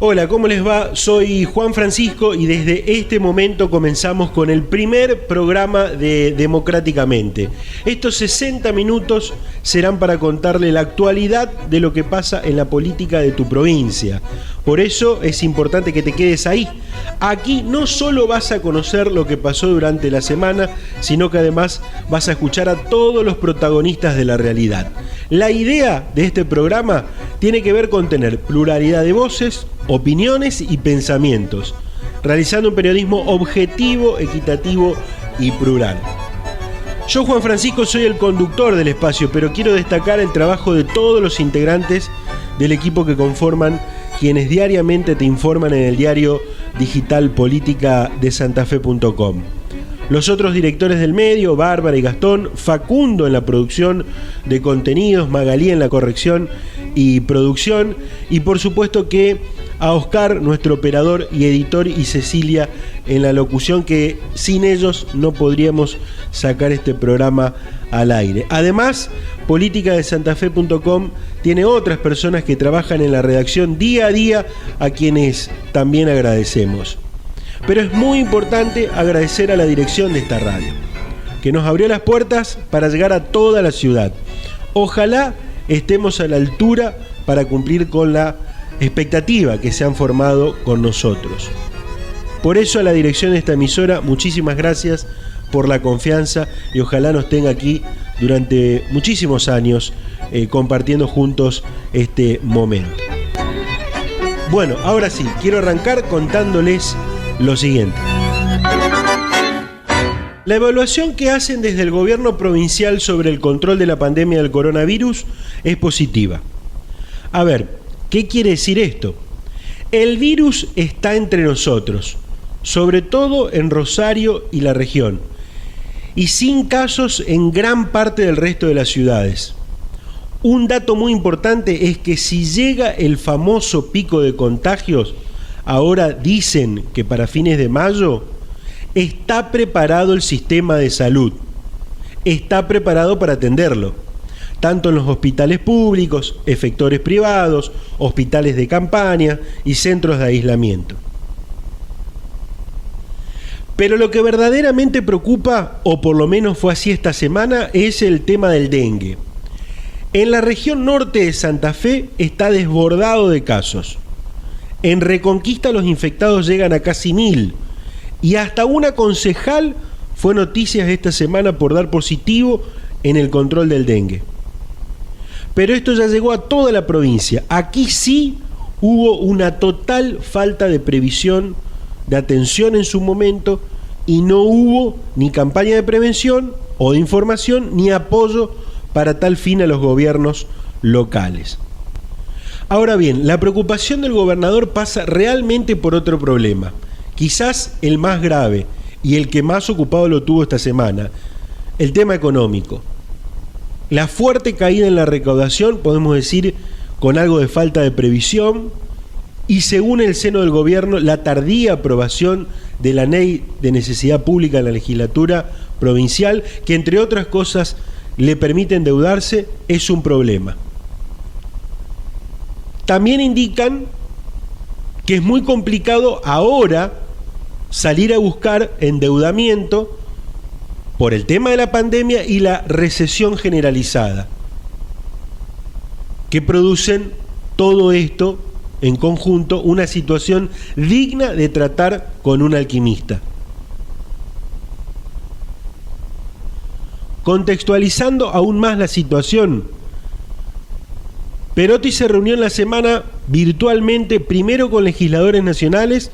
Hola, ¿cómo les va? Soy Juan Francisco y desde este momento comenzamos con el primer programa de Democráticamente. Estos 60 minutos serán para contarle la actualidad de lo que pasa en la política de tu provincia. Por eso es importante que te quedes ahí. Aquí no solo vas a conocer lo que pasó durante la semana, sino que además vas a escuchar a todos los protagonistas de la realidad. La idea de este programa tiene que ver con tener pluralidad de voces, opiniones y pensamientos, realizando un periodismo objetivo, equitativo y plural. Yo, Juan Francisco, soy el conductor del espacio, pero quiero destacar el trabajo de todos los integrantes del equipo que conforman quienes diariamente te informan en el diario digital política de santafe.com. Los otros directores del medio, Bárbara y Gastón, Facundo en la producción de contenidos, Magalí en la corrección y producción, y por supuesto que a Oscar, nuestro operador y editor, y Cecilia en la locución, que sin ellos no podríamos sacar este programa al aire. Además, Política de Santafe.com tiene otras personas que trabajan en la redacción día a día, a quienes también agradecemos. Pero es muy importante agradecer a la dirección de esta radio, que nos abrió las puertas para llegar a toda la ciudad. Ojalá estemos a la altura para cumplir con la expectativa que se han formado con nosotros. Por eso a la dirección de esta emisora, muchísimas gracias por la confianza y ojalá nos tenga aquí durante muchísimos años compartiendo juntos este momento. Bueno, ahora sí, quiero arrancar contándoles lo siguiente. La evaluación que hacen desde el gobierno provincial sobre el control de la pandemia del coronavirus es positiva. A ver, ¿qué quiere decir esto? El virus está entre nosotros, sobre todo en Rosario y la región, y sin casos en gran parte del resto de las ciudades. Un dato muy importante es que si llega el famoso pico de contagios, ahora dicen que para fines de mayo, está preparado el sistema de salud, está preparado para atenderlo, tanto en los hospitales públicos, efectores privados, hospitales de campaña y centros de aislamiento. Pero lo que verdaderamente preocupa, o por lo menos fue así esta semana, es el tema del dengue. En la región norte de Santa Fe está desbordado de casos. En Reconquista los infectados llegan a casi 1000 y hasta una concejal fue noticia esta semana por dar positivo en el control del dengue. Pero esto ya llegó a toda la provincia. Aquí sí hubo una total falta de previsión, de atención en su momento, y no hubo ni campaña de prevención o de información ni apoyo para tal fin a los gobiernos locales. Ahora bien, la preocupación del gobernador pasa realmente por otro problema, quizás el más grave y el que más ocupado lo tuvo esta semana, el tema económico. La fuerte caída en la recaudación, podemos decir, con algo de falta de previsión, y según el seno del gobierno, la tardía aprobación de la ley de necesidad pública en la legislatura provincial, que entre otras cosas le permite endeudarse, es un problema. También indican que es muy complicado ahora salir a buscar endeudamiento por el tema de la pandemia y la recesión generalizada, que producen todo esto en conjunto, una situación digna de tratar con un alquimista. Contextualizando aún más la situación, Perotti se reunió en la semana virtualmente, primero con legisladores nacionales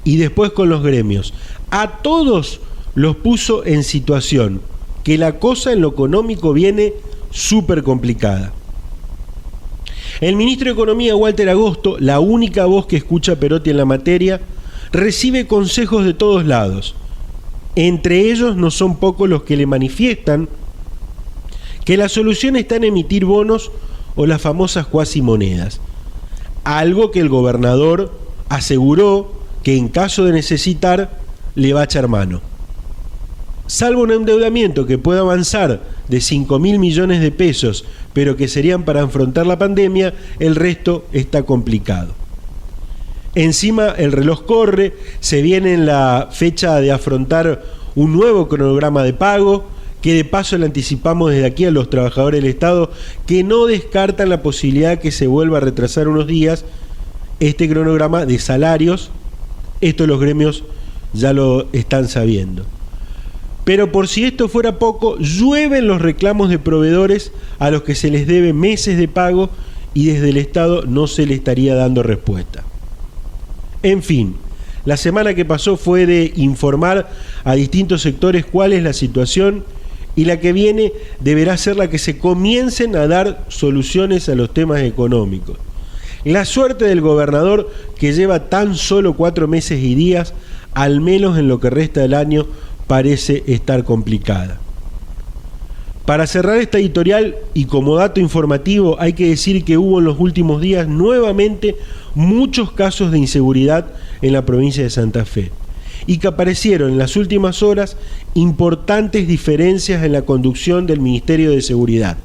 y después con los gremios. A todos los puso en situación que la cosa en lo económico viene súper complicada. El ministro de Economía, Walter Agosto, la única voz que escucha a Perotti en la materia, recibe consejos de todos lados. Entre ellos no son pocos los que le manifiestan que la solución está en emitir bonos o las famosas cuasimonedas, algo que el gobernador aseguró que en caso de necesitar le va a echar mano. Salvo un endeudamiento que pueda avanzar de 5.000 millones de pesos, pero que serían para afrontar la pandemia, el resto está complicado. Encima el reloj corre, se viene en la fecha de afrontar un nuevo cronograma de pago, que de paso le anticipamos desde aquí a los trabajadores del Estado que no descartan la posibilidad que se vuelva a retrasar unos días este cronograma de salarios. Esto los gremios ya lo están sabiendo. Pero por si esto fuera poco, llueven los reclamos de proveedores a los que se les debe meses de pago y desde el Estado no se le estaría dando respuesta. En fin, la semana que pasó fue de informar a distintos sectores cuál es la situación, y la que viene deberá ser la que se comiencen a dar soluciones a los temas económicos. La suerte del gobernador, que lleva tan solo 4 meses y días, al menos en lo que resta del año, parece estar complicada. Para cerrar esta editorial y como dato informativo, hay que decir que hubo en los últimos días nuevamente muchos casos de inseguridad en la provincia de Santa Fe, y que aparecieron en las últimas horas importantes diferencias en la conducción del Ministerio de Seguridad.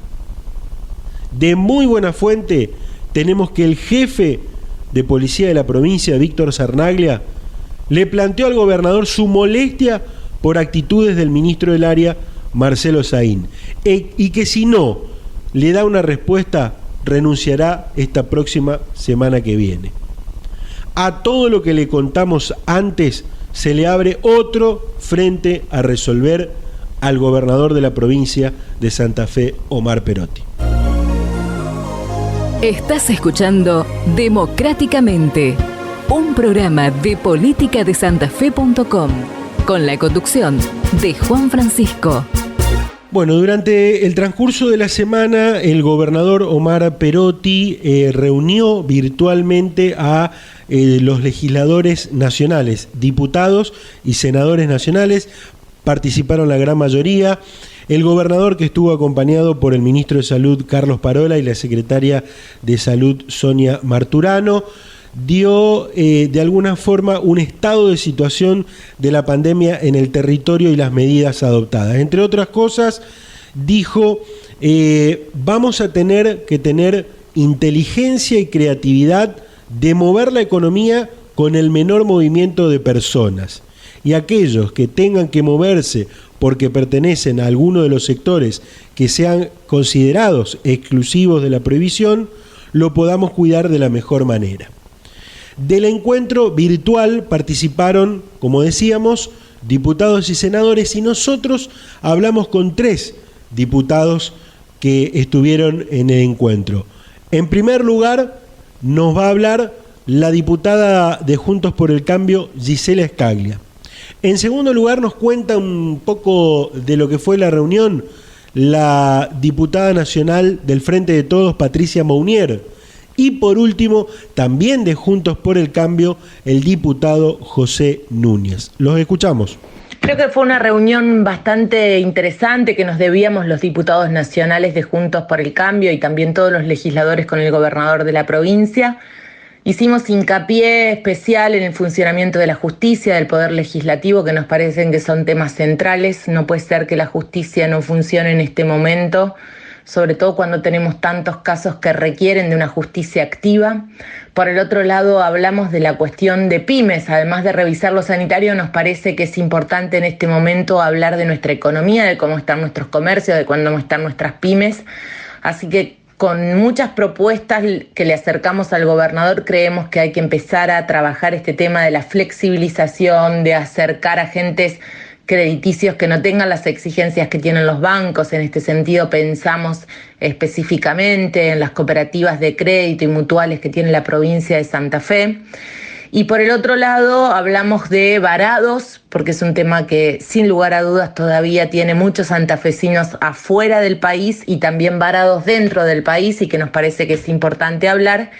De muy buena fuente tenemos que el jefe de policía de la provincia, Víctor Sarnaglia, le planteó al gobernador su molestia por actitudes del ministro del área, Marcelo Saín, y que si no le da una respuesta, renunciará esta próxima semana que viene. A todo lo que le contamos antes se le abre otro frente a resolver al gobernador de la provincia de Santa Fe, Omar Perotti. Estás escuchando Democráticamente, un programa de política de santafe.com, con la conducción de Juan Francisco. Bueno, durante el transcurso de la semana, el gobernador Omar Perotti reunió virtualmente a los legisladores nacionales, diputados y senadores nacionales. Participaron la gran mayoría. El gobernador, que estuvo acompañado por el ministro de Salud Carlos Parola y la secretaria de Salud Sonia Marturano, dio de alguna forma un estado de situación de la pandemia en el territorio y las medidas adoptadas. Entre otras cosas, dijo, vamos a tener que tener inteligencia y creatividad de mover la economía con el menor movimiento de personas. Y aquellos que tengan que moverse porque pertenecen a alguno de los sectores que sean considerados exclusivos de la prohibición, lo podamos cuidar de la mejor manera. Del encuentro virtual participaron, como decíamos, diputados y senadores, y nosotros hablamos con 3 diputados que estuvieron en el encuentro. En primer lugar, nos va a hablar la diputada de Juntos por el Cambio, Gisela Scaglia. En segundo lugar, nos cuenta un poco de lo que fue la reunión la diputada nacional del Frente de Todos, Patricia Mounier. Y por último, también de Juntos por el Cambio, el diputado José Núñez. Los escuchamos. Creo que fue una reunión bastante interesante que nos debíamos los diputados nacionales de Juntos por el Cambio y también todos los legisladores con el gobernador de la provincia. Hicimos hincapié especial en el funcionamiento de la justicia, del poder legislativo, que nos parecen que son temas centrales. No puede ser que la justicia no funcione en este momento, sobre todo cuando tenemos tantos casos que requieren de una justicia activa. Por el otro lado, hablamos de la cuestión de pymes. Además de revisar lo sanitario, nos parece que es importante en este momento hablar de nuestra economía, de cómo están nuestros comercios, de cómo están nuestras pymes. Así que con muchas propuestas que le acercamos al gobernador, creemos que hay que empezar a trabajar este tema de la flexibilización, de acercar agentes crediticios que no tengan las exigencias que tienen los bancos. En este sentido pensamos específicamente en las cooperativas de crédito y mutuales que tiene la provincia de Santa Fe. Y por el otro lado hablamos de varados, porque es un tema que sin lugar a dudas todavía tiene muchos santafesinos afuera del país y también varados dentro del país, y que nos parece que es importante hablar.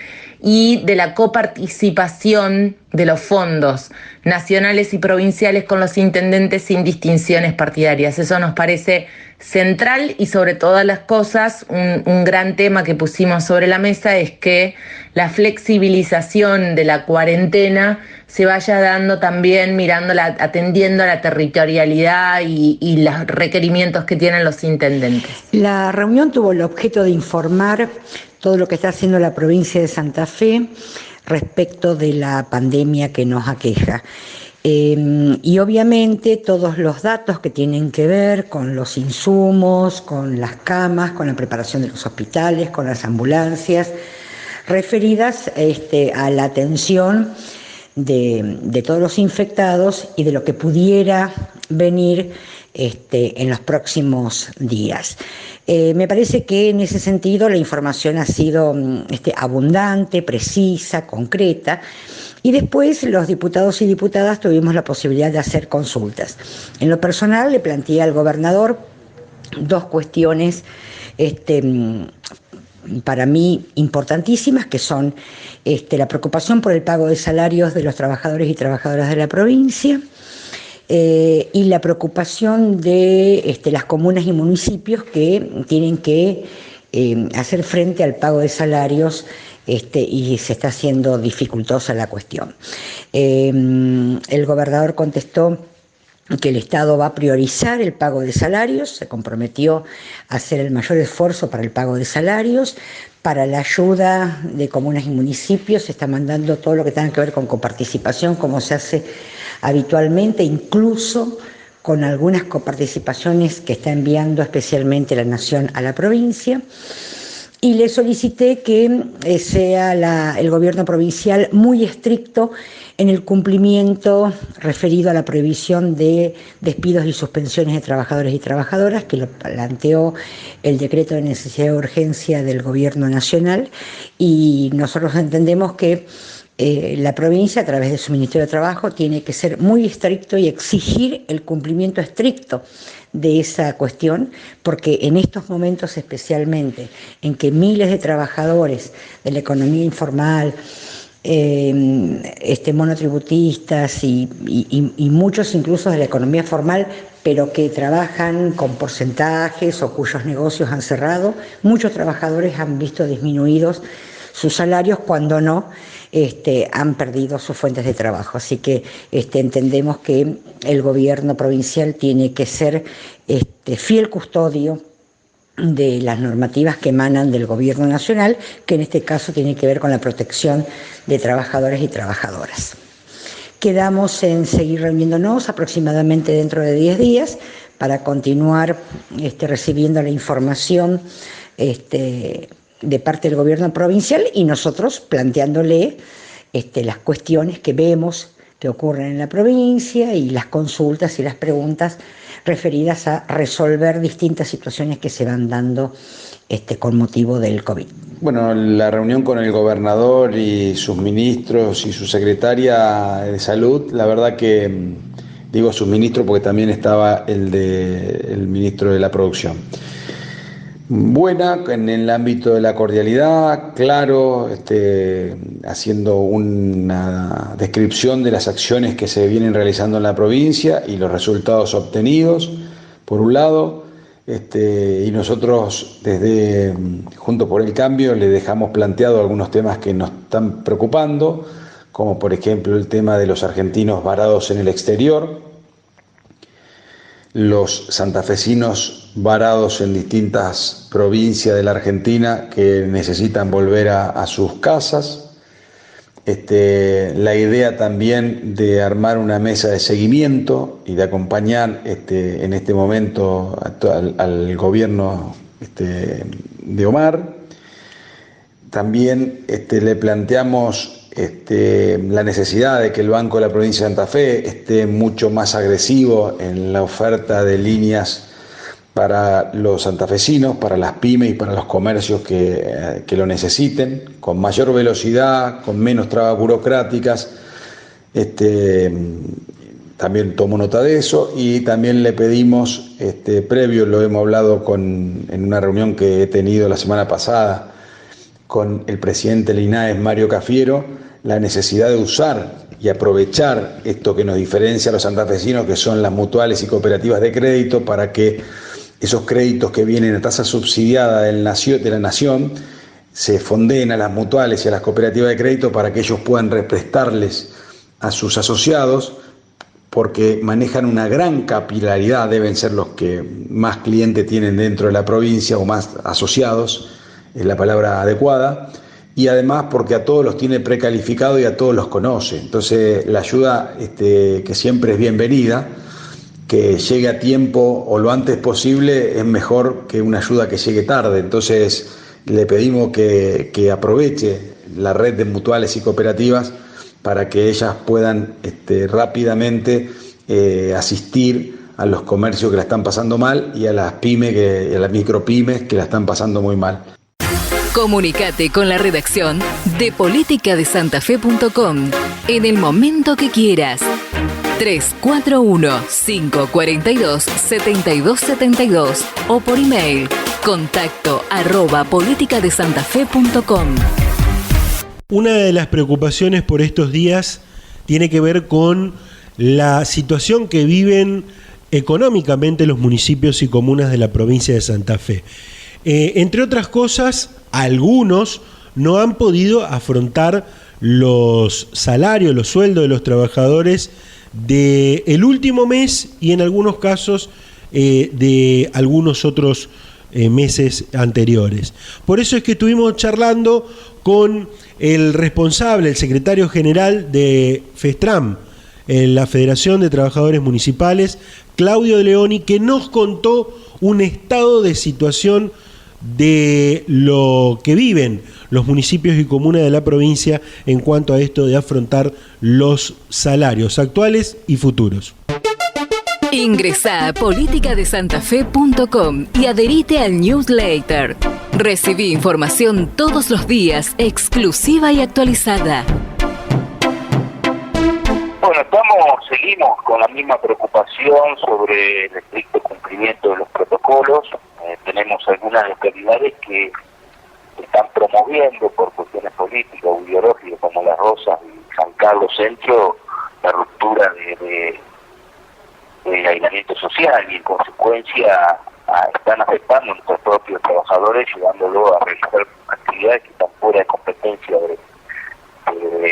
y de la coparticipación de los fondos nacionales y provinciales con los intendentes sin distinciones partidarias. Eso nos parece central y sobre todas las cosas, un gran tema que pusimos sobre la mesa es que la flexibilización de la cuarentena se vaya dando también atendiendo a la territorialidad y los requerimientos que tienen los intendentes. La reunión tuvo el objeto de informar todo lo que está haciendo la provincia de Santa Fe respecto de la pandemia que nos aqueja. Y obviamente todos los datos que tienen que ver con los insumos, con las camas, con la preparación de los hospitales, con las ambulancias, referidas a la atención de todos los infectados y de lo que pudiera venir en los próximos días. Me parece que en ese sentido la información ha sido abundante, precisa, concreta, y después los diputados y diputadas tuvimos la posibilidad de hacer consultas. En lo personal le planteé al gobernador dos cuestiones para mí importantísimas, que son la preocupación por el pago de salarios de los trabajadores y trabajadoras de la provincia, y la preocupación de las comunas y municipios que tienen que hacer frente al pago de salarios y se está haciendo dificultosa la cuestión. El gobernador contestó que el Estado va a priorizar el pago de salarios, se comprometió a hacer el mayor esfuerzo para el pago de salarios. Para la ayuda de comunas y municipios se está mandando todo lo que tenga que ver con coparticipación, como se hace habitualmente, incluso con algunas coparticipaciones que está enviando especialmente la Nación a la provincia. Y le solicité que sea el gobierno provincial muy estricto en el cumplimiento referido a la prohibición de despidos y suspensiones de trabajadores y trabajadoras, que lo planteó el decreto de necesidad de urgencia del gobierno nacional, y nosotros entendemos que la provincia, a través de su Ministerio de Trabajo, tiene que ser muy estricto y exigir el cumplimiento estricto de esa cuestión, porque en estos momentos especialmente, en que miles de trabajadores de la economía informal, monotributistas y muchos incluso de la economía formal, pero que trabajan con porcentajes o cuyos negocios han cerrado, muchos trabajadores han visto disminuidos sus salarios, cuando no han perdido sus fuentes de trabajo. Así que entendemos que el gobierno provincial tiene que ser fiel custodio de las normativas que emanan del gobierno nacional, que en este caso tiene que ver con la protección de trabajadores y trabajadoras. Quedamos en seguir reuniéndonos aproximadamente dentro de 10 días para continuar recibiendo la información de parte del gobierno provincial y nosotros planteándole las cuestiones que vemos que ocurren en la provincia y las consultas y las preguntas referidas a resolver distintas situaciones que se van dando con motivo del COVID. Bueno, la reunión con el gobernador y sus ministros y su secretaria de salud, la verdad que digo sus ministros porque también estaba el ministro de la producción. Buena en el ámbito de la cordialidad, claro, haciendo una descripción de las acciones que se vienen realizando en la provincia y los resultados obtenidos, por un lado, y nosotros desde Juntos por el Cambio le dejamos planteado algunos temas que nos están preocupando, como por ejemplo el tema de los argentinos varados en el exterior, los santafesinos varados en distintas provincias de la Argentina que necesitan volver a sus casas, la idea también de armar una mesa de seguimiento y de acompañar en este momento al gobierno de Omar. También le planteamos la necesidad de que el Banco de la Provincia de Santa Fe esté mucho más agresivo en la oferta de líneas para los santafesinos, para las pymes y para los comercios que lo necesiten, con mayor velocidad, con menos trabas burocráticas. También tomo nota de eso y también le pedimos, previo lo hemos hablado en una reunión que he tenido la semana pasada con el presidente del INAES, Mario Cafiero, la necesidad de usar y aprovechar esto que nos diferencia a los santafesinos, que son las mutuales y cooperativas de crédito, para que esos créditos que vienen a tasa subsidiada de la nación se fondeen a las mutuales y a las cooperativas de crédito para que ellos puedan represtarles a sus asociados, porque manejan una gran capilaridad, deben ser los que más clientes tienen dentro de la provincia o más asociados, es la palabra adecuada, y además porque a todos los tiene precalificado y a todos los conoce. Entonces la ayuda que siempre es bienvenida, que llegue a tiempo o lo antes posible, es mejor que una ayuda que llegue tarde. Entonces le pedimos que aproveche la red de mutuales y cooperativas para que ellas puedan rápidamente asistir a los comercios que la están pasando mal y a las pymes, a las micropymes que la están pasando muy mal. Comunicate con la redacción de politicadesantafe.com en el momento que quieras. 341-542-7272 o por email contacto@politicadesantafe.com. Una de las preocupaciones por estos días tiene que ver con la situación que viven económicamente los municipios y comunas de la provincia de Santa Fe. Entre otras cosas, algunos no han podido afrontar los salarios, los sueldos de los trabajadores del último mes y en algunos casos de algunos otros meses anteriores. Por eso es que estuvimos charlando con el responsable, el secretario general de FESTRAM, la Federación de Trabajadores Municipales, Claudio De Leoni, que nos contó un estado de situación de lo que viven los municipios y comunas de la provincia en cuanto a esto de afrontar los salarios actuales y futuros. Ingresá a politicadesantafe.com y adherite al newsletter. Recibí información todos los días, exclusiva y actualizada. Bueno, seguimos con la misma preocupación sobre el estricto cumplimiento de los protocolos. Tenemos algunas localidades que están promoviendo por cuestiones políticas o ideológicas, como Las Rosas y San Carlos Centro, la ruptura del aislamiento social, y en consecuencia están afectando a nuestros propios trabajadores, llevándolo a realizar actividades que están fuera de competencia de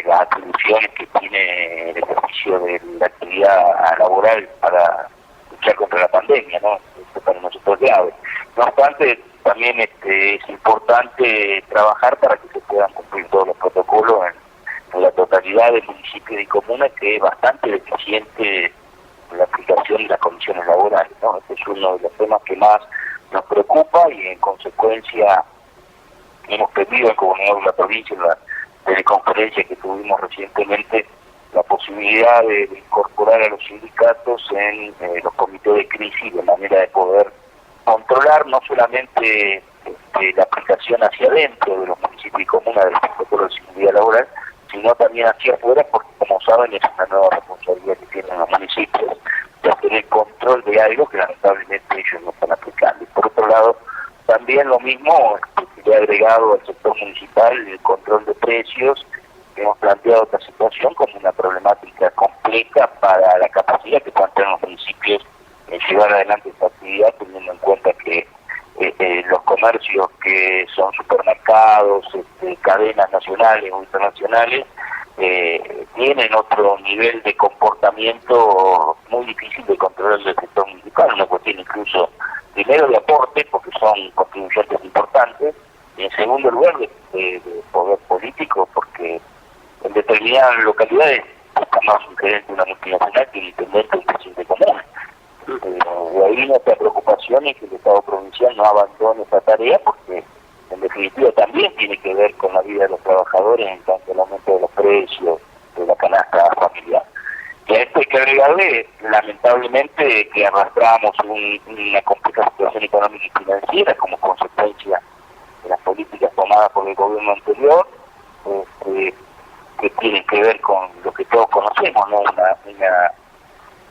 las atribuciones que tiene el ejercicio de la actividad laboral para luchar contra la pandemia, ¿no? Esto para nosotros es grave. No obstante, también es importante trabajar para que se puedan cumplir todos los protocolos en la totalidad de municipios y comunas, que es bastante deficiente la aplicación de las condiciones laborales, ¿no? Este es uno de los temas que más nos preocupa, y en consecuencia hemos pedido al gobernador de la provincia, en la teleconferencia que tuvimos recientemente, la posibilidad de incorporar a los sindicatos en los comités de crisis, de manera de poder controlar no solamente la aplicación hacia adentro de los municipios y comunas del protocolo de seguridad laboral, sino también hacia afuera, porque como saben es una nueva responsabilidad que tienen los municipios de hacer el control de algo que lamentablemente ellos no están aplicando. Y por otro lado, también lo mismo se le ha agregado al sector municipal el control de precios. Hemos planteado esta situación como una problemática compleja para la capacidad que puedan tener los municipios en llevar adelante esta actividad, teniendo en cuenta que los comercios que son supermercados, cadenas nacionales o internacionales, tienen otro nivel de comportamiento muy difícil de controlar del sector municipal, una cuestión incluso primero de aporte, porque son contribuyentes importantes, y en segundo lugar de poder político, porque en determinadas localidades está más un gerente de una multinacional que el intendente de un presidente común. De ahí nuestra preocupación es que el Estado provincial no abandone esta tarea, porque en definitiva también tiene que ver con la vida de los trabajadores en cuanto al aumento de los precios de la canasta familiar. Y a esto hay que agregarle, lamentablemente, que arrastramos una compleja situación económica y financiera como consecuencia de las políticas tomadas por el gobierno anterior, que tienen que ver con lo que todos conocemos, ¿no? Una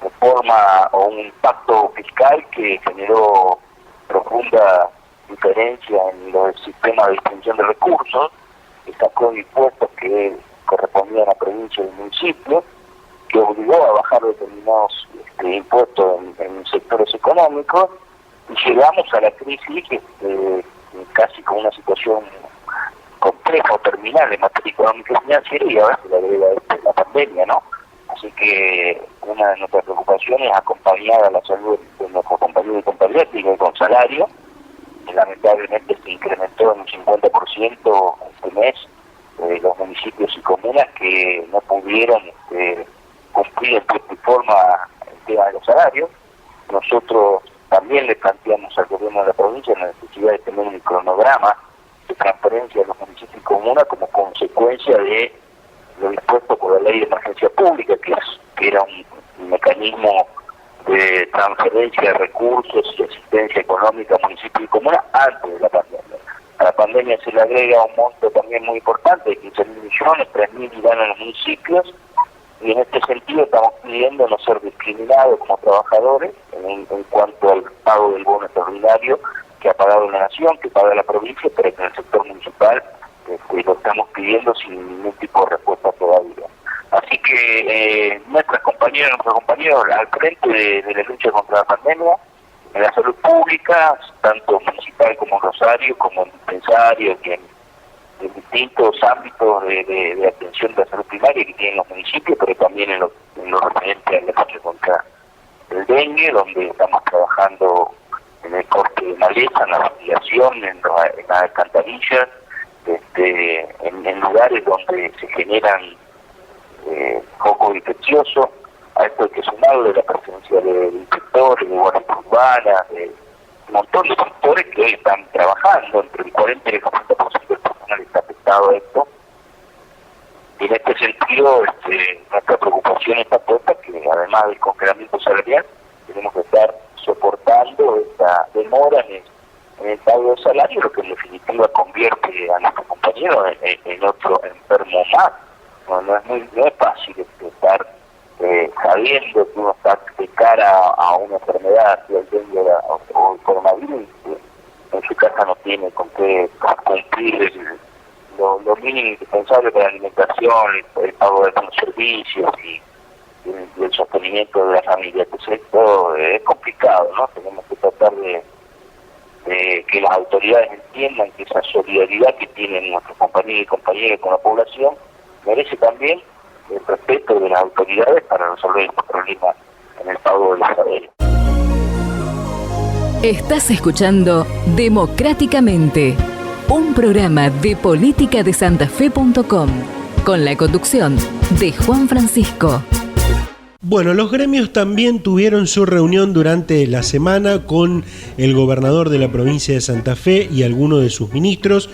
reforma o un pacto fiscal que generó profunda diferencia en el sistema de distribución de recursos, que sacó impuestos que correspondían a provincia y municipio, que obligó a bajar determinados impuestos en sectores económicos, y llegamos a la crisis casi con una situación compleja o terminal en materia económica y financiera, y ahora se le agrega la pandemia, ¿no? Así que una de nuestras preocupaciones es acompañar a la salud de nuestros compañeros y compañeras con salario, que lamentablemente se incrementó en un 50% este mes, los municipios y comunas que no pudieron cumplir en tiempo y forma el tema de los salarios. Nosotros también le planteamos al gobierno de la provincia la necesidad de tener un cronograma de transferencia de los municipios y comunas como consecuencia de lo dispuesto por la ley de emergencia pública, que era un mecanismo de transferencia de recursos y asistencia económica a municipios y comunas antes de la pandemia. A la pandemia se le agrega un monto también muy importante, de 15.000 millones, 3.000 irán a los municipios, y en este sentido estamos pidiendo no ser discriminados como trabajadores en cuanto al pago del bono extraordinario que ha pagado la Nación, que paga la provincia, pero que en el sector municipal lo estamos pidiendo sin ningún tipo de respuesta todavía. Así que nuestros compañeros al frente de la lucha contra la pandemia, en la salud pública, tanto municipal como en Rosario, como en dispensario, que en distintos ámbitos de atención de la salud primaria que tienen los municipios, pero también en lo referente al lucha contra el dengue, donde estamos trabajando en el corte de maleza, en la ventilación, en las alcantarillas, en lugares donde se generan focos infecciosos. A esto hay que sumarle la presencia de inspectores, de guardias urbanas, de un montón de sectores que hoy están trabajando, entre el 40 y el 50% del personal está afectado a esto. Y en este sentido, nuestra preocupación está puesta que además del congelamiento salarial, tenemos que estar soportando esta demora en el pago de salario, lo que en definitiva convierte a nuestros compañeros en otro enfermo más. No es fácil estar sabiendo que uno está de cara a una enfermedad, si el dengue o el coronavirus, en su casa no tiene con qué cumplir lo mínimo indispensable para la alimentación, el pago de los servicios y el sostenimiento de la familia. Entonces esto es complicado, ¿no? Tenemos que tratar de que las autoridades entiendan que esa solidaridad que tienen nuestros compañeros y compañeras con la población merece también el respeto de las autoridades para resolver estos problemas en el pago de los salarios. Estás escuchando Democráticamente, un programa de política de santafe.com, con la conducción de Juan Francisco. Bueno, los gremios también tuvieron su reunión durante la semana con el gobernador de la provincia de Santa Fe y algunos de sus ministros,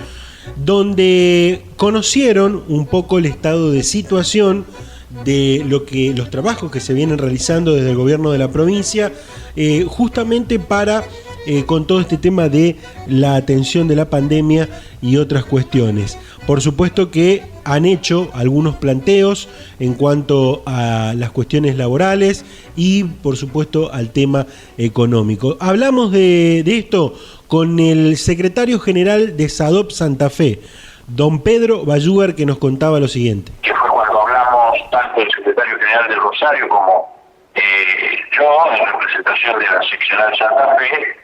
donde conocieron un poco el estado de situación de los trabajos que se vienen realizando desde el gobierno de la provincia, justamente para con todo este tema de la atención de la pandemia y otras cuestiones. Por supuesto que han hecho algunos planteos en cuanto a las cuestiones laborales y por supuesto al tema económico. Hablamos de esto con el secretario general de SADOP Santa Fe, don Pedro Bayúgar, que nos contaba lo siguiente. Que fue cuando hablamos tanto el secretario general de Rosario como yo, en representación de la seccional Santa Fe,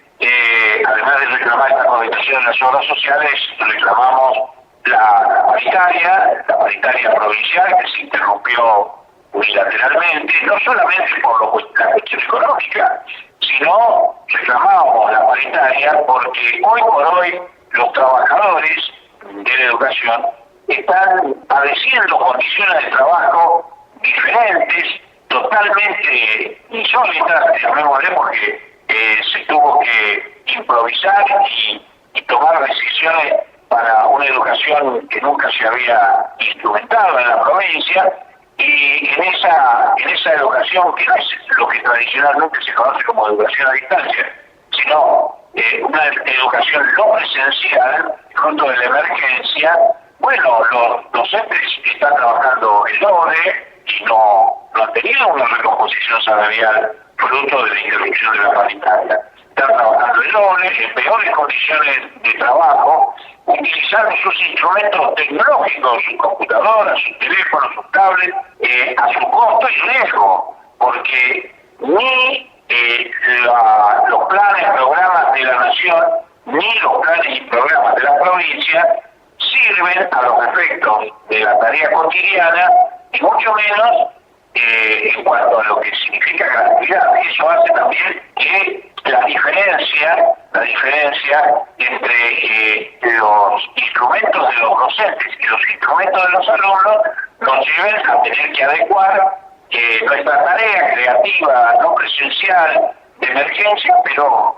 además de reclamar esta coordinación en las obras sociales, reclamamos la paritaria provincial, que se interrumpió unilateralmente, no solamente por la cuestión económica, sino reclamamos la paritaria porque hoy por hoy los trabajadores de la educación están padeciendo condiciones de trabajo diferentes, totalmente insólitas, llamémosle, porque se tuvo que improvisar y tomar decisiones para una educación que nunca se había instrumentado en la provincia, y en esa educación, que no es lo que tradicionalmente se conoce como educación a distancia, sino una educación no presencial, fruto de la emergencia, bueno, los docentes están trabajando el doble y no han tenido una recomposición salarial fruto de la interrupción de la paritaria. están trabajando el doble, en peores condiciones de trabajo, utilizando sus instrumentos tecnológicos, sus computadoras, sus teléfonos, sus tablets, a su costo y riesgo, porque ni los planes, programas de la nación, ni los planes y programas de la provincia sirven a los efectos de la tarea cotidiana y mucho menos en cuanto a lo que significa gratuidad. Eso hace también que la diferencia entre los instrumentos de los docentes y los instrumentos de los alumnos nos lleven a tener que adecuar nuestra tarea creativa, no presencial, de emergencia, pero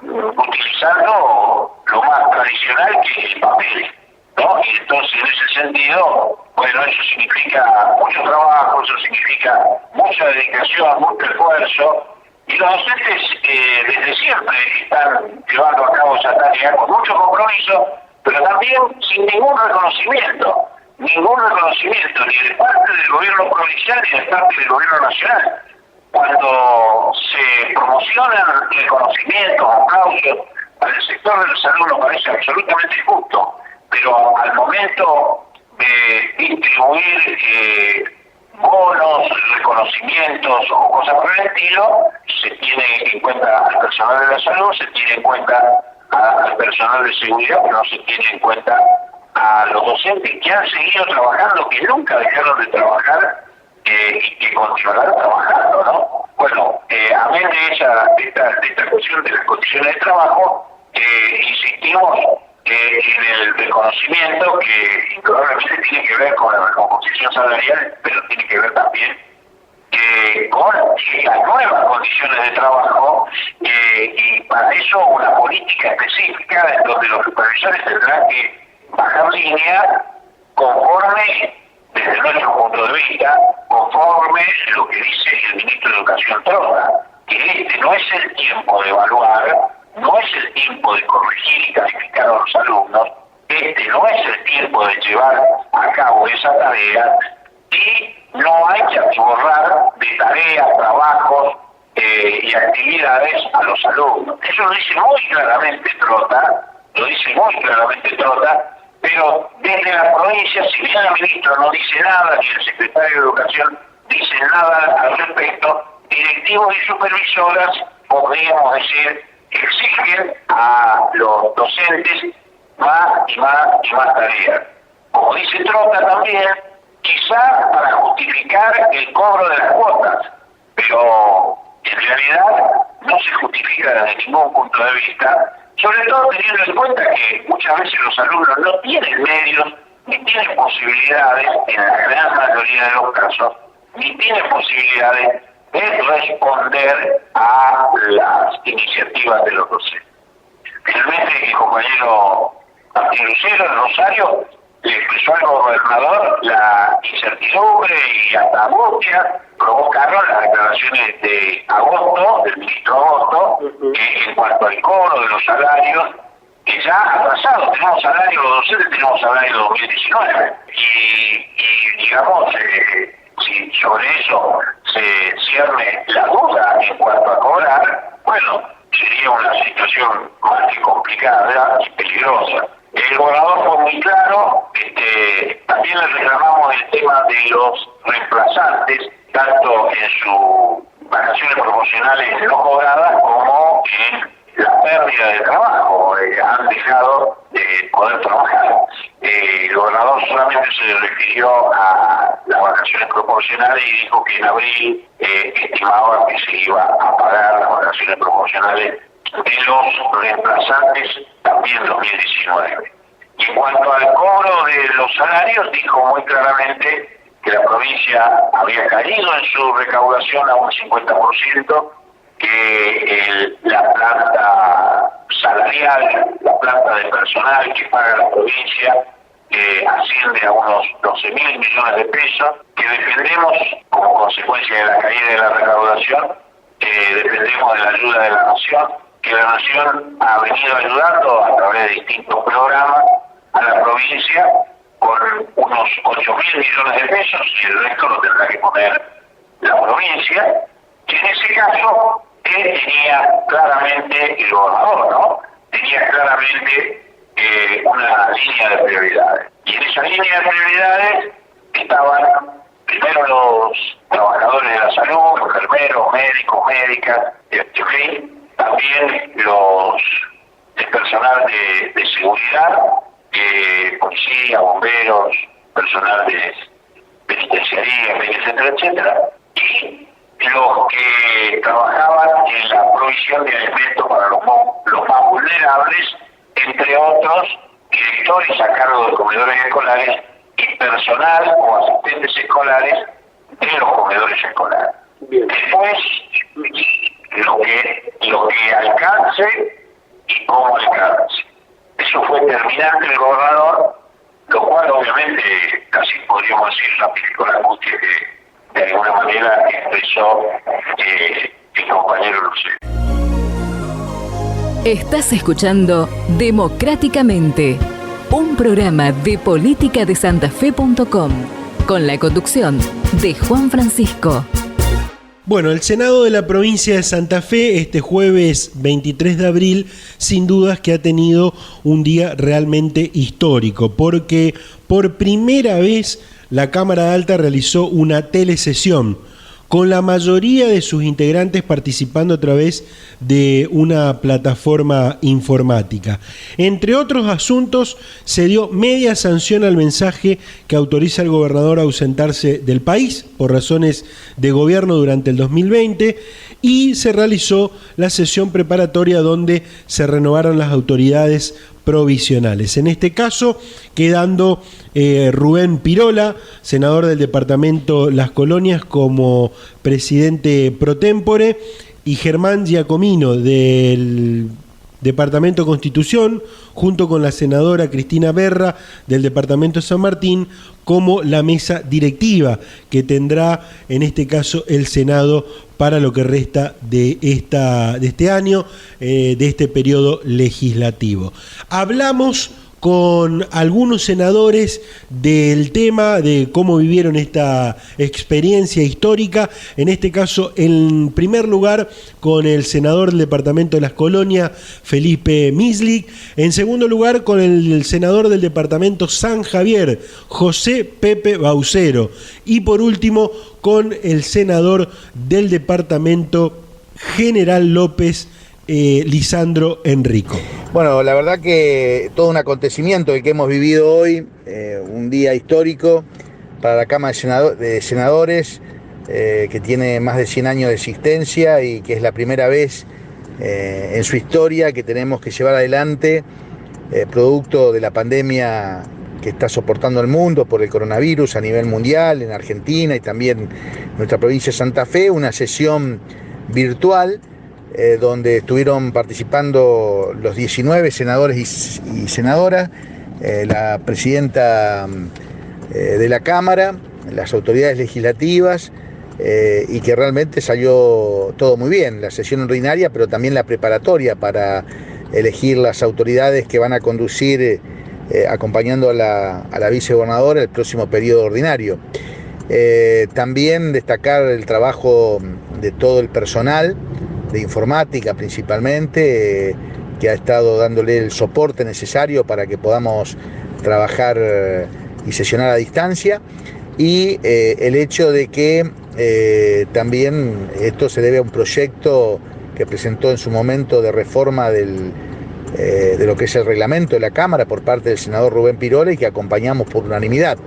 utilizando lo más tradicional que es el papel, ¿no? Y entonces, en ese sentido, bueno, eso significa mucho trabajo, eso significa mucha dedicación, mucho esfuerzo, y los docentes desde siempre están llevando a cabo esa tarea con mucho compromiso, pero también sin ningún reconocimiento, ni de parte del gobierno provincial ni de parte del gobierno nacional. Cuando se promocionan reconocimientos, aplausos para el sector de la salud nos parece absolutamente justo, pero al momento de distribuir bonos, reconocimientos o cosas por el estilo, se tiene en cuenta al personal de la salud, se tiene en cuenta al personal de seguridad, pero no se tiene en cuenta a los docentes que han seguido trabajando, que nunca dejaron de trabajar y que continuarán trabajando, ¿no? Bueno, amén de esta cuestión de las condiciones de trabajo, insistimos en el reconocimiento que indudablemente tiene que ver con la composición salarial, pero tiene que ver también con las nuevas condiciones de trabajo, y para eso una política específica en donde los supervisores tendrán que bajar línea conforme, desde nuestro punto de vista, conforme lo que dice el ministro de Educación Trota, que este no es el tiempo de evaluar, no es el tiempo de corregir y calificar a los alumnos, este no es el tiempo de llevar a cabo esa tarea, y no hay que atiborrar de tareas, trabajos y actividades a los alumnos. Eso lo dice muy claramente Trota, pero desde la provincia, si bien el ministro no dice nada, ni el secretario de Educación dice nada al respecto, directivos y supervisoras, podríamos decir, exigen a los docentes más y más tareas. Como dice Trota también, quizá para justificar el cobro de las cuotas, pero en realidad no se justifica desde ningún punto de vista, sobre todo teniendo en cuenta que muchas veces los alumnos no tienen medios, ni tienen posibilidades, en la gran mayoría de los casos, ni tienen posibilidades de responder a las iniciativas de los docentes. Finalmente, el compañero Martín Lucero de Rosario le expresó al gobernador la incertidumbre y hasta angustia provocaron las declaraciones de agosto, del ministro Agosto, en cuanto al cobro de los salarios, que ya ha pasado, tenemos salario, los docentes tenemos salario 2019, y digamos, si sobre eso se cierne la duda en cuanto a cobrar, bueno, sería una situación más que complicada y peligrosa. El gobernador fue muy claro, también le reclamamos el tema de los reemplazantes, tanto en sus vacaciones promocionales no cobradas como en la pérdida de trabajo, han dejado de poder trabajar. El gobernador solamente se refirió a las vacaciones proporcionales y dijo que en abril estimaba que se iba a pagar las vacaciones proporcionales de los reemplazantes también en 2019. Y en cuanto al cobro de los salarios, dijo muy claramente que la provincia había caído en su recaudación a un 50%, que la planta salarial, la planta de personal que paga la provincia asciende a unos 12.000 millones de pesos, que dependemos, como consecuencia de la caída de la recaudación, dependemos de la ayuda de la Nación, que la Nación ha venido ayudando a través de distintos programas a la provincia con unos 8.000 millones de pesos, y el resto lo tendrá que poner la provincia, y en ese caso tenía claramente, el gobernador, ¿no? Tenía claramente una línea de prioridades. Y en esa línea de prioridades estaban primero los trabajadores de la salud, enfermeros, médicos, médicas, en fin, también el personal de seguridad, policía, bomberos, personal de penitenciaría, etcétera, etcétera, y los que trabajaban en la provisión de alimentos para los más vulnerables, entre otros, directores a cargo de comedores escolares y personal o asistentes escolares de los comedores escolares. Bien. Después, lo que alcance y cómo alcance. Eso fue determinante el gobernador, lo cual obviamente casi podríamos decir la película angustia que de alguna manera expresó el compañero Lucero. Estás escuchando Democráticamente, un programa de política de santafe.com, con la conducción de Juan Francisco. Bueno, el Senado de la provincia de Santa Fe este jueves 23 de abril sin dudas que ha tenido un día realmente histórico porque por primera vez la Cámara Alta realizó una telesesión con la mayoría de sus integrantes participando a través de una plataforma informática. Entre otros asuntos, se dio media sanción al mensaje que autoriza al gobernador a ausentarse del país por razones de gobierno durante el 2020 y se realizó la sesión preparatoria donde se renovaron las autoridades provisionales. En este caso, quedando Rubén Pirola, senador del departamento Las Colonias, como presidente pro tempore, y Germán Giacomino del departamento Constitución, junto con la senadora Cristina Berra del departamento San Martín, como la mesa directiva que tendrá en este caso el Senado para lo que resta de este año, de este periodo legislativo. Hablamos con algunos senadores del tema de cómo vivieron esta experiencia histórica, en este caso en primer lugar con el senador del departamento de Las Colonias, Felipe Mislik, en segundo lugar con el senador del departamento San Javier, José Pepe Baucero, y por último con el senador del departamento General López, Lisandro Enrico. Bueno, la verdad que todo un acontecimiento que hemos vivido hoy, un día histórico para la Cámara de Senadores, que tiene más de 100 años de existencia y que es la primera vez en su historia que tenemos que llevar adelante, producto de la pandemia que está soportando el mundo por el coronavirus a nivel mundial, en Argentina y también en nuestra provincia de Santa Fe, una sesión virtual donde estuvieron participando los 19 senadores y senadoras, la presidenta de la Cámara, las autoridades legislativas, y que realmente salió todo muy bien, la sesión ordinaria, pero también la preparatoria para elegir las autoridades que van a conducir, acompañando a la vicegobernadora el próximo periodo ordinario. También destacar el trabajo de todo el personal, de informática principalmente, que ha estado dándole el soporte necesario para que podamos trabajar y sesionar a distancia, y el hecho de que también esto se debe a un proyecto que presentó en su momento de reforma de lo que es el reglamento de la Cámara por parte del senador Rubén Pirola y que acompañamos por unanimidad.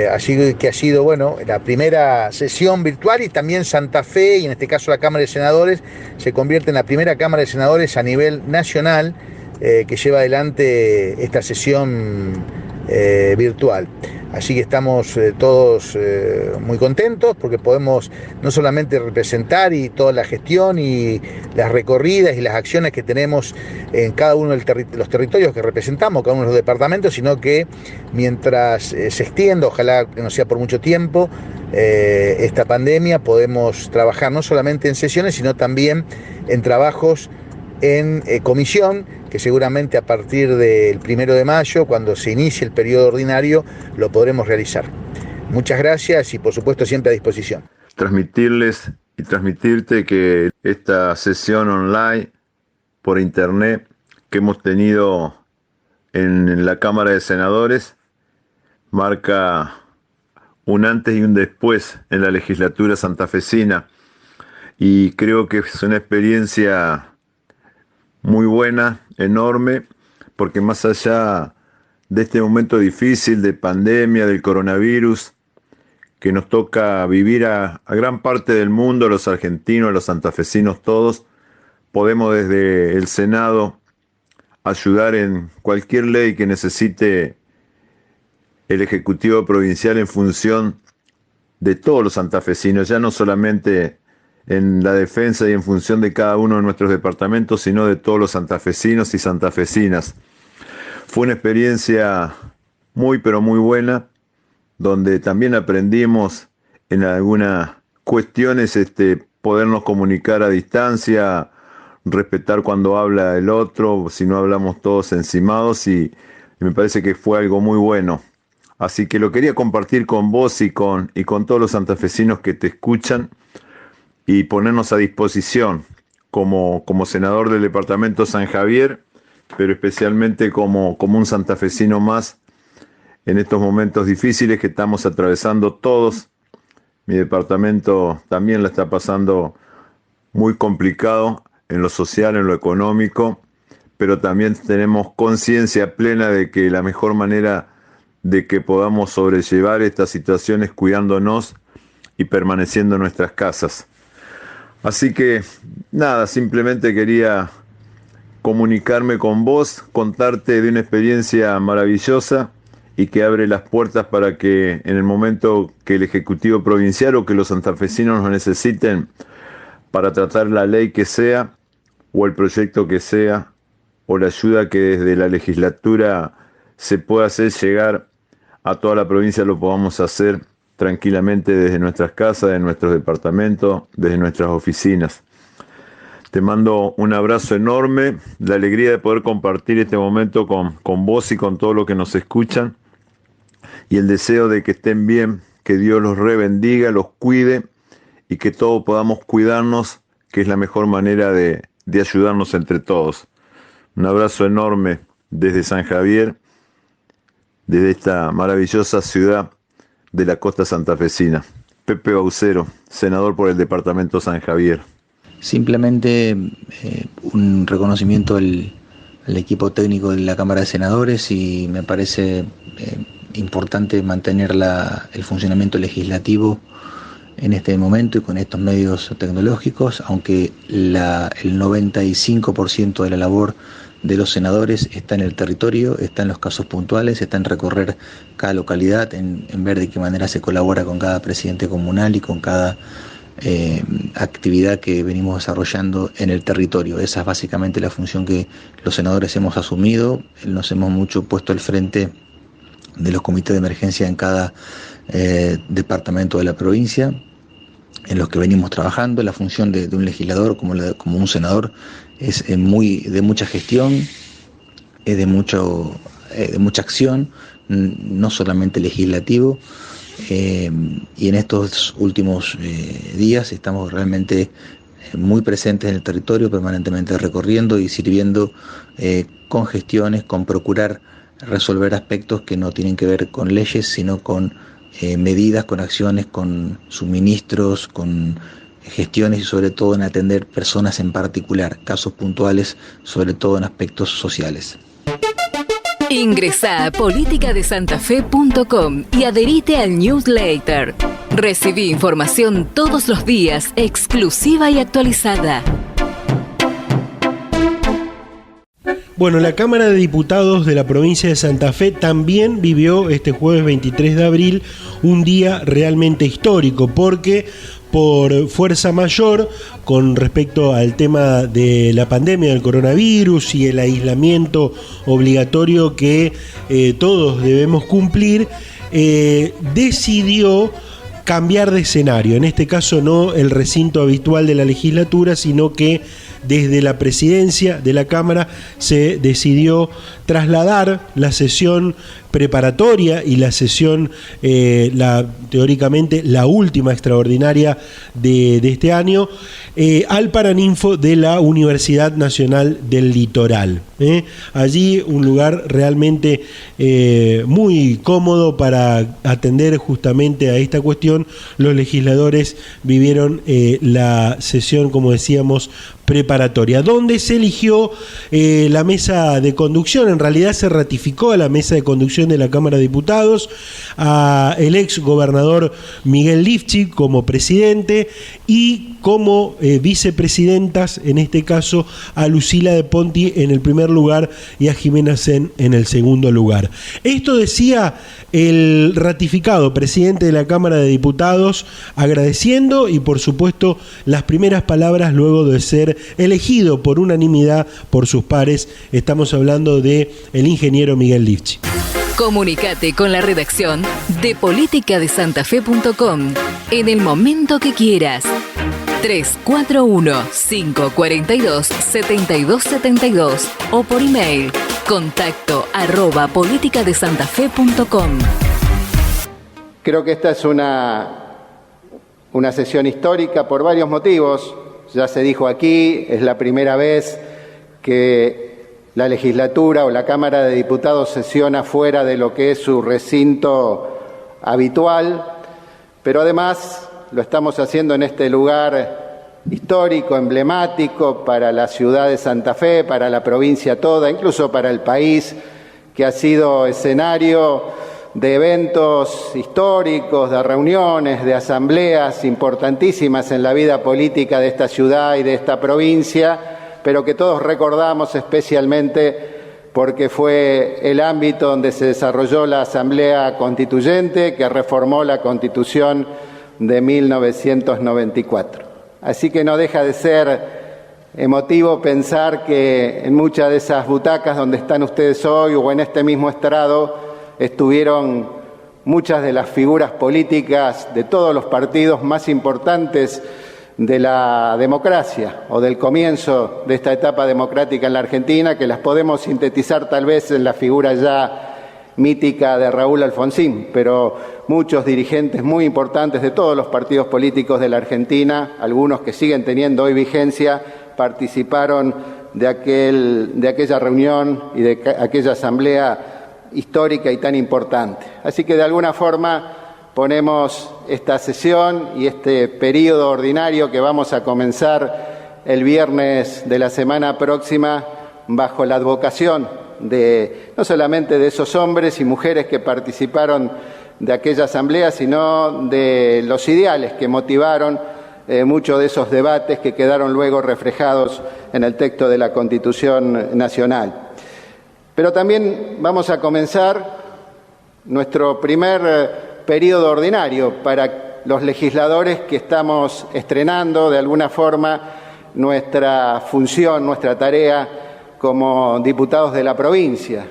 Así que ha sido, bueno, la primera sesión virtual, y también Santa Fe, y en este caso la Cámara de Senadores, se convierte en la primera Cámara de Senadores a nivel nacional que lleva adelante esta sesión virtual. Así que estamos todos muy contentos porque podemos no solamente representar y toda la gestión y las recorridas y las acciones que tenemos en cada uno de los territorios que representamos, cada uno de los departamentos, sino que mientras se extienda, ojalá que no sea por mucho tiempo, esta pandemia, podemos trabajar no solamente en sesiones, sino también en trabajos en comisión, que seguramente a partir del 1 de mayo, cuando se inicie el periodo ordinario, lo podremos realizar. Muchas gracias y por supuesto siempre a disposición. Transmitirles y transmitirte que esta sesión online por internet que hemos tenido en la Cámara de Senadores marca un antes y un después en la legislatura santafesina, y creo que es una experiencia muy buena, enorme, porque más allá de este momento difícil de pandemia, del coronavirus, que nos toca vivir a gran parte del mundo, los argentinos, los santafesinos todos, podemos desde el Senado ayudar en cualquier ley que necesite el Ejecutivo Provincial en función de todos los santafesinos, ya no solamente en la defensa y en función de cada uno de nuestros departamentos, sino de todos los santafesinos y santafesinas. Fue una experiencia muy, pero muy buena, donde también aprendimos en algunas cuestiones podernos comunicar a distancia, respetar cuando habla el otro, si no hablamos todos encimados, y me parece que fue algo muy bueno. Así que lo quería compartir con vos y con todos los santafesinos que te escuchan, y ponernos a disposición como senador del departamento San Javier, pero especialmente como un santafesino más en estos momentos difíciles que estamos atravesando todos. Mi departamento también la está pasando muy complicado en lo social, en lo económico, pero también tenemos conciencia plena de que la mejor manera de que podamos sobrellevar estas situaciones cuidándonos y permaneciendo en nuestras casas. Así que nada, simplemente quería comunicarme con vos, contarte de una experiencia maravillosa y que abre las puertas para que en el momento que el Ejecutivo Provincial o que los santafesinos nos necesiten para tratar la ley que sea, o el proyecto que sea, o la ayuda que desde la legislatura se pueda hacer llegar a toda la provincia, lo podamos hacer tranquilamente desde nuestras casas, de nuestros departamentos, desde nuestras oficinas. Te mando un abrazo enorme, la alegría de poder compartir este momento con vos y con todos los que nos escuchan, y el deseo de que estén bien, que Dios los rebendiga, los cuide, y que todos podamos cuidarnos, que es la mejor manera de ayudarnos entre todos. Un abrazo enorme desde San Javier, desde esta maravillosa ciudad de la costa santafesina. Pepe Baucero, senador por el departamento San Javier. Simplemente un reconocimiento al equipo técnico de la Cámara de Senadores, y me parece importante mantener el funcionamiento legislativo en este momento y con estos medios tecnológicos, aunque el 95% de la labor de los senadores está en el territorio, está en los casos puntuales, está en recorrer cada localidad, en ver de qué manera se colabora con cada presidente comunal y con cada actividad que venimos desarrollando en el territorio. Esa es básicamente la función que los senadores hemos asumido. Nos hemos mucho puesto al frente de los comités de emergencia en cada departamento de la provincia, en los que venimos trabajando. La función de un legislador como un senador es de mucha gestión, es de mucha acción, no solamente legislativo, y en estos últimos días estamos realmente muy presentes en el territorio, permanentemente recorriendo y sirviendo con gestiones, con procurar resolver aspectos que no tienen que ver con leyes, sino con medidas, con acciones, con suministros, con gestiones y sobre todo en atender personas en particular, casos puntuales, sobre todo en aspectos sociales. Ingresá a politicadesantafe.com y adherite al newsletter. Recibí información todos los días, exclusiva y actualizada. Bueno, la Cámara de Diputados de la provincia de Santa Fe también vivió este jueves 23 de abril un día realmente histórico, porque por fuerza mayor, con respecto al tema de la pandemia del coronavirus y el aislamiento obligatorio que todos debemos cumplir, decidió cambiar de escenario. En este caso no el recinto habitual de la legislatura, sino que desde la presidencia de la Cámara se decidió trasladar la sesión preparatoria y la sesión, teóricamente la última extraordinaria de este año, al Paraninfo de la Universidad Nacional del Litoral. Allí un lugar realmente muy cómodo para atender justamente a esta cuestión. Los legisladores vivieron la sesión, como decíamos, preparatoria, donde se eligió la mesa de conducción. En realidad se ratificó a la mesa de conducción de la Cámara de Diputados a el ex gobernador Miguel Lifchit como presidente y como vicepresidentas, en este caso a Lucila de Ponti en el primer lugar y a Jimena Sen en el segundo lugar. Esto decía el ratificado presidente de la Cámara de Diputados, agradeciendo y por supuesto las primeras palabras luego de ser elegido por unanimidad por sus pares. Estamos hablando de el ingeniero Miguel Lifchit. Comunicate con la redacción de politicadesantafe.com en el momento que quieras. 341-542-7272 o por email contacto@politicadesantafe.com. Creo que esta es una sesión histórica por varios motivos. Ya se dijo aquí, es la primera vez que la legislatura o la Cámara de Diputados sesiona fuera de lo que es su recinto habitual, pero además lo estamos haciendo en este lugar histórico, emblemático para la ciudad de Santa Fe, para la provincia toda, incluso para el país, que ha sido escenario de eventos históricos, de reuniones, de asambleas importantísimas en la vida política de esta ciudad y de esta provincia, pero que todos recordamos especialmente porque fue el ámbito donde se desarrolló la Asamblea Constituyente que reformó la Constitución de 1994. Así que no deja de ser emotivo pensar que en muchas de esas butacas donde están ustedes hoy o en este mismo estrado estuvieron muchas de las figuras políticas de todos los partidos más importantes de la democracia o del comienzo de esta etapa democrática en la Argentina, que las podemos sintetizar tal vez en la figura ya mítica de Raúl Alfonsín, pero muchos dirigentes muy importantes de todos los partidos políticos de la Argentina, algunos que siguen teniendo hoy vigencia, participaron de aquella reunión y de aquella asamblea histórica y tan importante. Así que de alguna forma ponemos esta sesión y este periodo ordinario que vamos a comenzar el viernes de la semana próxima bajo la advocación de no solamente de esos hombres y mujeres que participaron de aquella asamblea, sino de los ideales que motivaron muchos de esos debates que quedaron luego reflejados en el texto de la Constitución Nacional. Pero también vamos a comenzar nuestro primer periodo ordinario para los legisladores que estamos estrenando de alguna forma nuestra función, nuestra tarea como diputados de la provincia.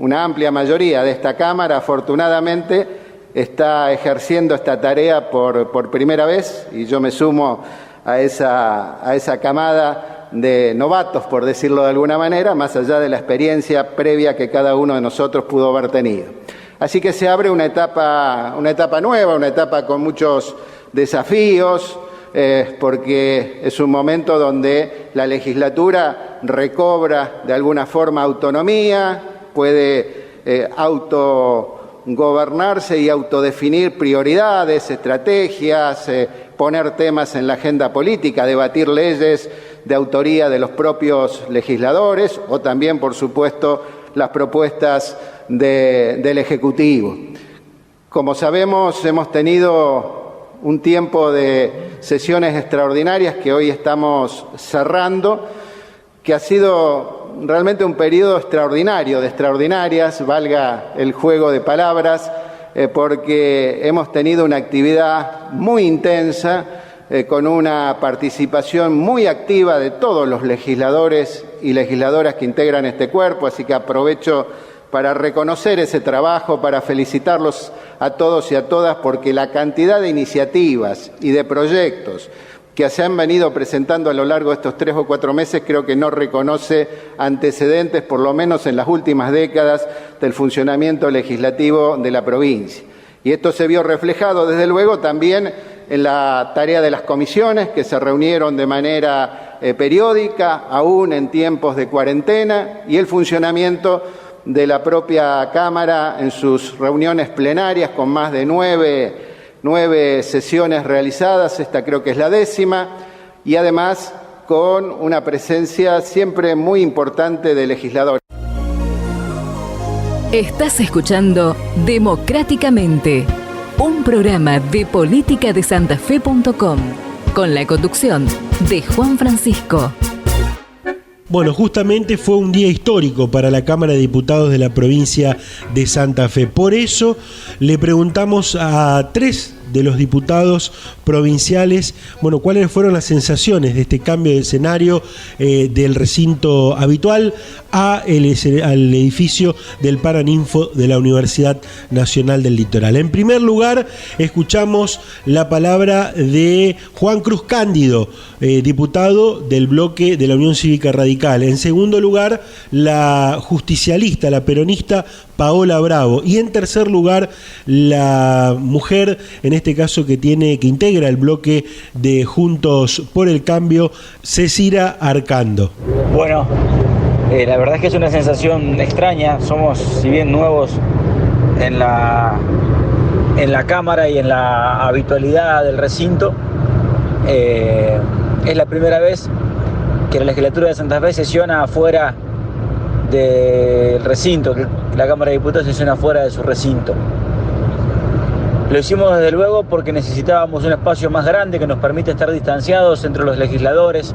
Una amplia mayoría de esta Cámara, afortunadamente, está ejerciendo esta tarea por primera vez y yo me sumo a esa camada de novatos, por decirlo de alguna manera, más allá de la experiencia previa que cada uno de nosotros pudo haber tenido. Así que se abre una etapa nueva, una etapa con muchos desafíos, porque es un momento donde la legislatura recobra de alguna forma autonomía, puede autogobernarse y autodefinir prioridades, estrategias, poner temas en la agenda política, debatir leyes de autoría de los propios legisladores o también, por supuesto, las propuestas del Ejecutivo. Como sabemos, hemos tenido un tiempo de sesiones extraordinarias que hoy estamos cerrando, que ha sido realmente un periodo extraordinario, de extraordinarias, valga el juego de palabras, porque hemos tenido una actividad muy intensa, con una participación muy activa de todos los legisladores y legisladoras que integran este cuerpo, así que aprovecho para reconocer ese trabajo, para felicitarlos a todos y a todas, porque la cantidad de iniciativas y de proyectos que se han venido presentando a lo largo de estos 3 o 4 meses creo que no reconoce antecedentes, por lo menos en las últimas décadas, del funcionamiento legislativo de la provincia. Y esto se vio reflejado, desde luego, también en la tarea de las comisiones, que se reunieron de manera periódica, aún en tiempos de cuarentena, y el funcionamiento de la propia Cámara en sus reuniones plenarias, con más de 9 sesiones realizadas, esta creo que es la 10ª, y además con una presencia siempre muy importante de legisladores. Estás escuchando Democráticamente, un programa de política de santafe.com, con la conducción de Juan Francisco. Bueno, justamente fue un día histórico para la Cámara de Diputados de la provincia de Santa Fe. Por eso le preguntamos a 3 de los diputados provinciales, bueno, cuáles fueron las sensaciones de este cambio de escenario del recinto habitual al edificio del Paraninfo de la Universidad Nacional del Litoral. En primer lugar, escuchamos la palabra de Juan Cruz Cándido, diputado del bloque de la Unión Cívica Radical. En segundo lugar, la justicialista, la peronista Paola Bravo. Y en tercer lugar, la mujer, en este caso que integra el bloque de Juntos por el Cambio, Cecira Arcando. Bueno, la verdad es que es una sensación extraña. Somos, si bien nuevos en la Cámara y en la habitualidad del recinto, es la primera vez que la legislatura de Santa Fe sesiona afuera del recinto, que la Cámara de Diputados sesiona fuera de su recinto. Lo hicimos desde luego porque necesitábamos un espacio más grande que nos permita estar distanciados entre los legisladores,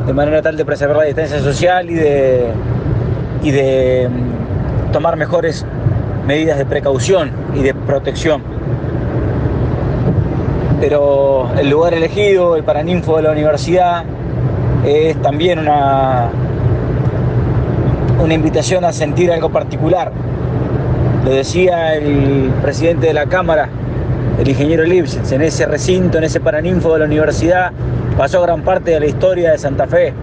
de manera tal de preservar la distancia social y de tomar mejores medidas de precaución y de protección. Pero el lugar elegido, el Paraninfo de la universidad, es también una invitación a sentir algo particular. Lo decía el presidente de la Cámara, el ingeniero Lipschitz, en ese recinto, en ese Paraninfo de la universidad, pasó gran parte de la historia de Santa Fe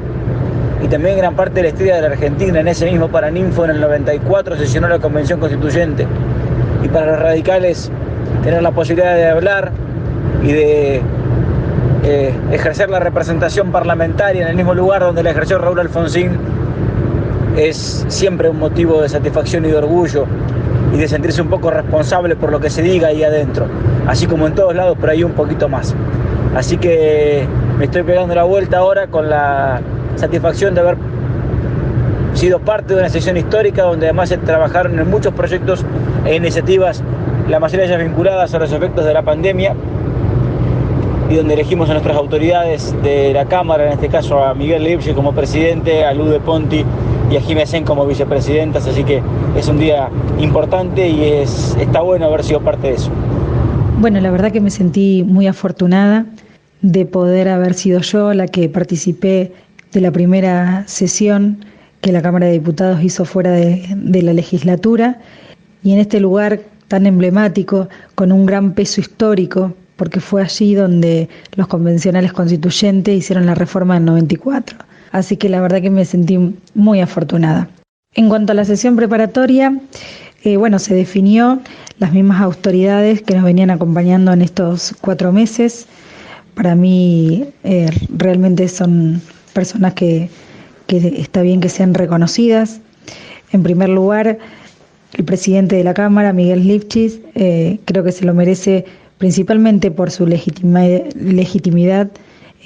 y también gran parte de la historia de la Argentina. En ese mismo Paraninfo, en el 94, sesionó la Convención Constituyente. Y para los radicales, tener la posibilidad de hablar y de ejercer la representación parlamentaria en el mismo lugar donde la ejerció Raúl Alfonsín es siempre un motivo de satisfacción y de orgullo y de sentirse un poco responsable por lo que se diga ahí adentro, así como en todos lados, pero ahí un poquito más. Así que me estoy pegando la vuelta ahora con la satisfacción de haber sido parte de una sesión histórica donde además se trabajaron en muchos proyectos e iniciativas, la mayoría de ellas vinculadas a los efectos de la pandemia, y donde elegimos a nuestras autoridades de la Cámara, en este caso a Miguel Lipschitz como presidente, a Lude Ponti y a Jimé Sen como vicepresidentas, así que es un día importante y está bueno haber sido parte de eso. Bueno, la verdad que me sentí muy afortunada de poder haber sido yo la que participé de la primera sesión que la Cámara de Diputados hizo fuera de la legislatura, y en este lugar tan emblemático, con un gran peso histórico, porque fue allí donde los convencionales constituyentes hicieron la reforma del 94. Así que la verdad que me sentí muy afortunada. En cuanto a la sesión preparatoria, se definió las mismas autoridades que nos venían acompañando en estos 4 meses. Para mí realmente son personas que está bien que sean reconocidas. En primer lugar, el presidente de la Cámara, Miguel Lipschitz, creo que se lo merece principalmente por su legitimidad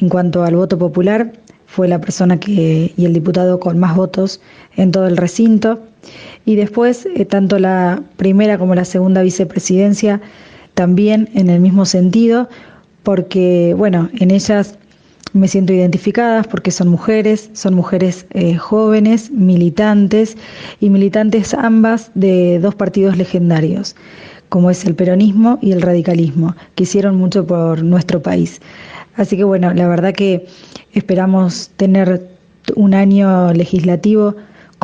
en cuanto al voto popular. Fue la persona y el diputado con más votos en todo el recinto. Y después, tanto la primera como la segunda vicepresidencia, también en el mismo sentido, porque, en ellas me siento identificada porque son mujeres jóvenes, militantes, y militantes ambas de 2 partidos legendarios, como es el peronismo y el radicalismo, que hicieron mucho por nuestro país. Así que la verdad que esperamos tener un año legislativo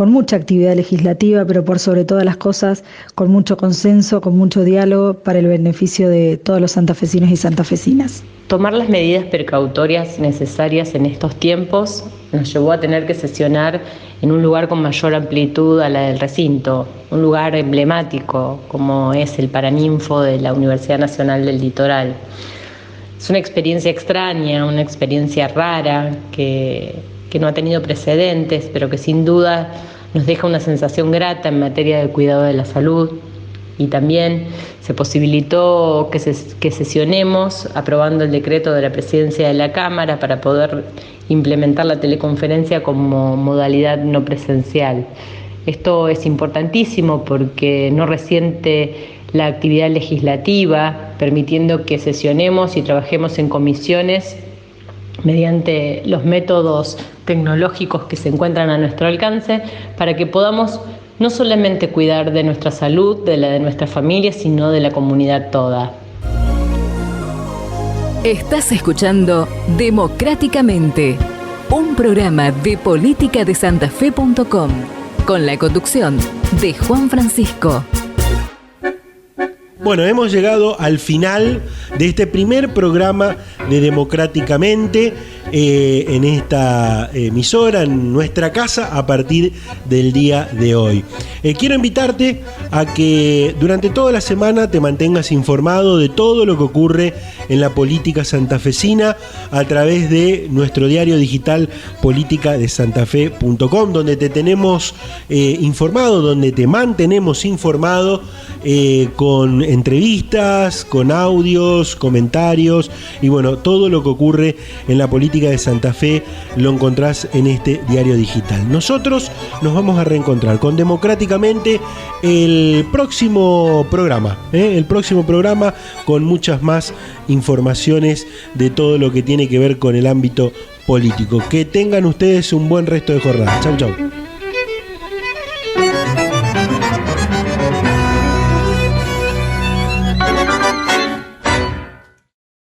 con mucha actividad legislativa, pero por sobre todas las cosas, con mucho consenso, con mucho diálogo para el beneficio de todos los santafesinos y santafesinas. Tomar las medidas precautorias necesarias en estos tiempos nos llevó a tener que sesionar en un lugar con mayor amplitud a la del recinto, un lugar emblemático como es el Paraninfo de la Universidad Nacional del Litoral. Es una experiencia extraña, una experiencia rara que no ha tenido precedentes, pero que sin duda nos deja una sensación grata en materia de cuidado de la salud. Y también se posibilitó que sesionemos aprobando el decreto de la presidencia de la Cámara para poder implementar la teleconferencia como modalidad no presencial. Esto es importantísimo porque no resiente la actividad legislativa, permitiendo que sesionemos y trabajemos en comisiones mediante los métodos tecnológicos que se encuentran a nuestro alcance, para que podamos no solamente cuidar de nuestra salud, de la de nuestra familia, sino de la comunidad toda. Estás escuchando Democráticamente, un programa de política de santafe.com, con la conducción de Juan Francisco. Bueno, hemos llegado al final de este primer programa de Democráticamente en esta emisora, en nuestra casa, a partir del día de hoy. Quiero invitarte a que durante toda la semana te mantengas informado de todo lo que ocurre en la política santafesina a través de nuestro diario digital politicadesantafe.com, donde te tenemos informado, donde te mantenemos informado con entrevistas, con audios, comentarios y bueno, todo lo que ocurre en la política de Santa Fe lo encontrás en este diario digital. Nosotros nos vamos a reencontrar con Democráticamente el próximo programa con muchas más informaciones de todo lo que tiene que ver con el ámbito político. Que tengan ustedes un buen resto de jornada. Chau, chau.